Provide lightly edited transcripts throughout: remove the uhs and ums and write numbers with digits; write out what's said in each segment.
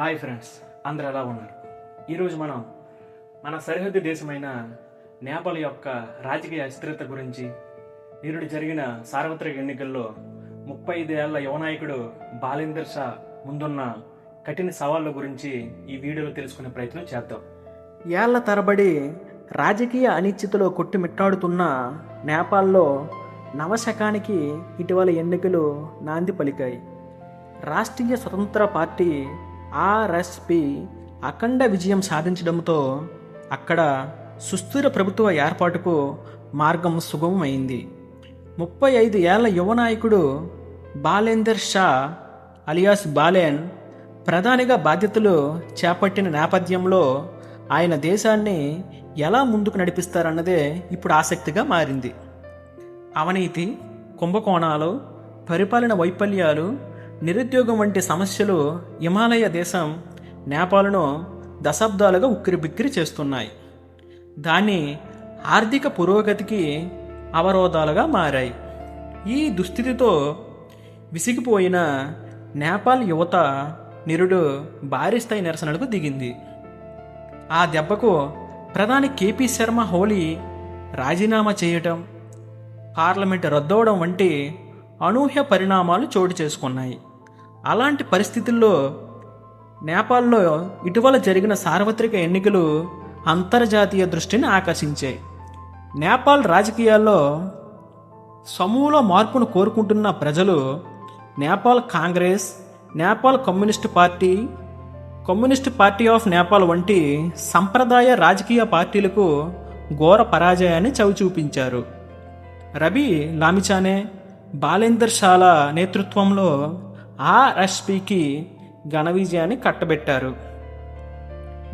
Hi friends, అందరూ ఎలా ఉన్నారు? ఈరోజు మనం మన సరిహద్దు దేశమైన నేపాల్ యొక్క రాజకీయ అస్థిరత గురించి, నిరుడు జరిగిన సార్వత్రిక ఎన్నికల్లో 35 ఏళ్ల యువ నాయకుడు బాలేందర్ షా ముందున్న కఠిన సవాళ్ళ గురించి ఈ వీడియోలో తెలుసుకునే ప్రయత్నం చేద్దాం. ఏళ్ల తరబడి రాజకీయ అనిశ్చితిలో కొట్టుమిట్టాడుతున్న నేపాల్లో నవశకానికి ఇటీవల ఎన్నికలు నాంది పలికాయి. రాష్ట్రీయ స్వతంత్ర పార్టీ ఆర్ఎస్పి అఖండ విజయం సాధించడంతో అక్కడ సుస్థిర ప్రభుత్వ ఏర్పాటుకు మార్గం సుగమమైంది. 35 ఏళ్ల యువ నాయకుడు బాలేందర్ షా అలియాస్ బాలేన్ ప్రధానిగా బాధ్యతలు చేపట్టిన నేపథ్యంలో ఆయన దేశాన్ని ఎలా ముందుకు నడిపిస్తారన్నదే ఇప్పుడు ఆసక్తిగా మారింది. అవినీతి, కుంభకోణాలు, పరిపాలన వైఫల్యాలు, నిరుద్యోగం వంటి సమస్యలు హిమాలయ దేశం నేపాల్ను దశాబ్దాలుగా ఉక్కిరిబిక్కిరి చేస్తున్నాయి. దాని ఆర్థిక పురోగతికి అవరోధాలుగా మారాయి. ఈ దుస్థితితో విసిగిపోయిన నేపాల్ యువత నిరుడు భారీ స్థాయి నిరసనలకు దిగింది. ఆ దెబ్బకు ప్రధాని కేపీ శర్మ ఓలీ రాజీనామా చేయటం, పార్లమెంటు రద్దవడం వంటి అనూహ్య పరిణామాలు చోటు చేసుకున్నాయి. అలాంటి పరిస్థితుల్లో నేపాల్లో ఇటీవల జరిగిన సార్వత్రిక ఎన్నికలు అంతర్జాతీయ దృష్టిని ఆకర్షించాయి. నేపాల్ రాజకీయాల్లో సమూల మార్పును కోరుకుంటున్న ప్రజలు Nepal Congress, Nepal communist party of Nepal వంటి సంప్రదాయ రాజకీయ పార్టీలకు ఘోర పరాజయాన్ని చవిచూపించారు. రబీ లామిచానే, బాలేందర్ షాల నేతృత్వంలో ఆర్ఎస్పికి ఘన విజయాన్ని కట్టబెట్టారు.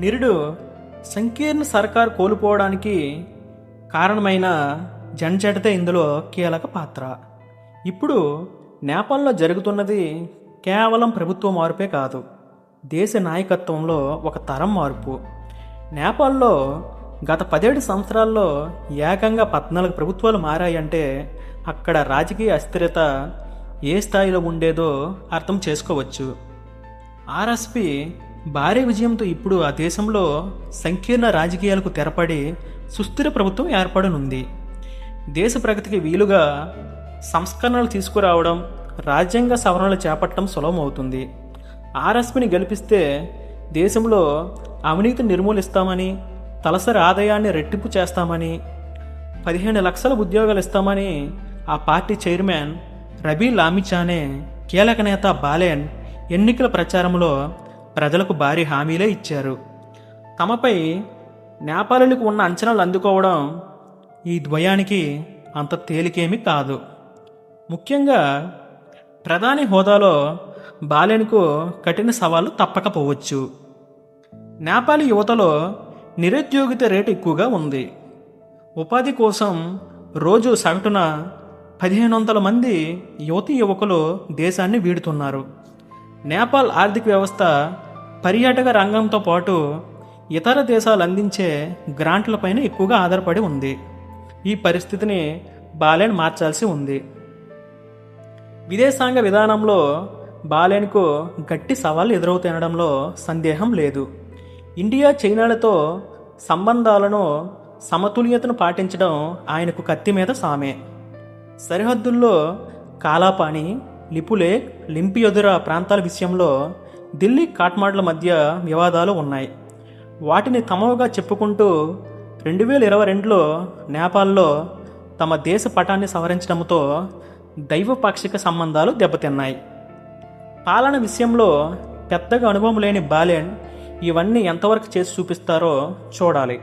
నిరుడు సంకీర్ణ సర్కార్ కోల్పోవడానికి కారణమైన జంజడత ఇందులో కీలక పాత్ర. ఇప్పుడు నేపాల్లో జరుగుతున్నది కేవలం ప్రభుత్వ మార్పే కాదు, దేశ నాయకత్వంలో ఒక తరం మార్పు. నేపాల్లో గత 17 సంవత్సరాల్లో ఏకంగా 14 ప్రభుత్వాలు మారాయంటే అక్కడ రాజకీయ అస్థిరత ఏ స్థాయిలో ఉండేదో అర్థం చేసుకోవచ్చు. ఆర్ఎస్పి భారీ విజయంతో ఇప్పుడు ఆ దేశంలో సంకీర్ణ రాజకీయాలకు తెరపడి సుస్థిర ప్రభుత్వం ఏర్పడనుంది. దేశ ప్రగతికి వీలుగా సంస్కరణలు తీసుకురావడం, రాజ్యాంగ సవరణలు చేపట్టడం సులభమవుతుంది. ఆర్ఎస్పిని గెలిపిస్తే దేశంలో అవినీతిని నిర్మూలిస్తామని, తలసరి ఆదాయాన్ని రెట్టింపు చేస్తామని, 15 లక్షల ఉద్యోగాలు ఇస్తామని ఆ పార్టీ చైర్మన్ రబీ లామిచానే కీలక నేత బాలేన్ ఎన్నికల ప్రచారంలో ప్రజలకు భారీ హామీలే ఇచ్చారు. తమపై నేపాలీలకు ఉన్న అంచనాలు అందుకోవడం ఈ ద్వయానికి అంత తేలికేమీ కాదు. ముఖ్యంగా ప్రధాని హోదాలో బాలేన్కు కఠిన సవాళ్లు తప్పకపోవచ్చు. నేపాలీ యువతలో నిరుద్యోగిత రేటు ఎక్కువగా ఉంది. ఉపాధి కోసం రోజు సగటున 1500 మంది యువతీ యువకులు దేశాన్ని వీడుతున్నారు. నేపాల్ ఆర్థిక వ్యవస్థ పర్యాటక రంగంతో పాటు ఇతర దేశాలు అందించే గ్రాంట్లపైన ఎక్కువగా ఆధారపడి ఉంది. ఈ పరిస్థితిని బాలేన్ మార్చాల్సి ఉంది. విదేశాంగ విధానంలో బాలేన్కు గట్టి సవాళ్లు ఎదురవుతుండడంలో సందేహం లేదు. ఇండియా, చైనాలతో సంబంధాలను సమతుల్యతను పాటించడం ఆయనకు కత్తి మీద సామే. సరిహద్దుల్లో కాలాపాని, లిపులేక్, లింపియొదురా ప్రాంతాల విషయంలో ఢిల్లీ, కాఠ్మండ్ల మధ్య వివాదాలు ఉన్నాయి. వాటిని తమవుగా చెప్పుకుంటూ 2022లో నేపాల్లో తమ దేశ పటాన్ని సవరించడంతో దైవపాక్షిక సంబంధాలు దెబ్బతిన్నాయి. పాలన విషయంలో పెద్దగా అనుభవం లేని బాలేన్ ఇవన్నీ ఎంతవరకు చేసి చూపిస్తారో చూడాలి.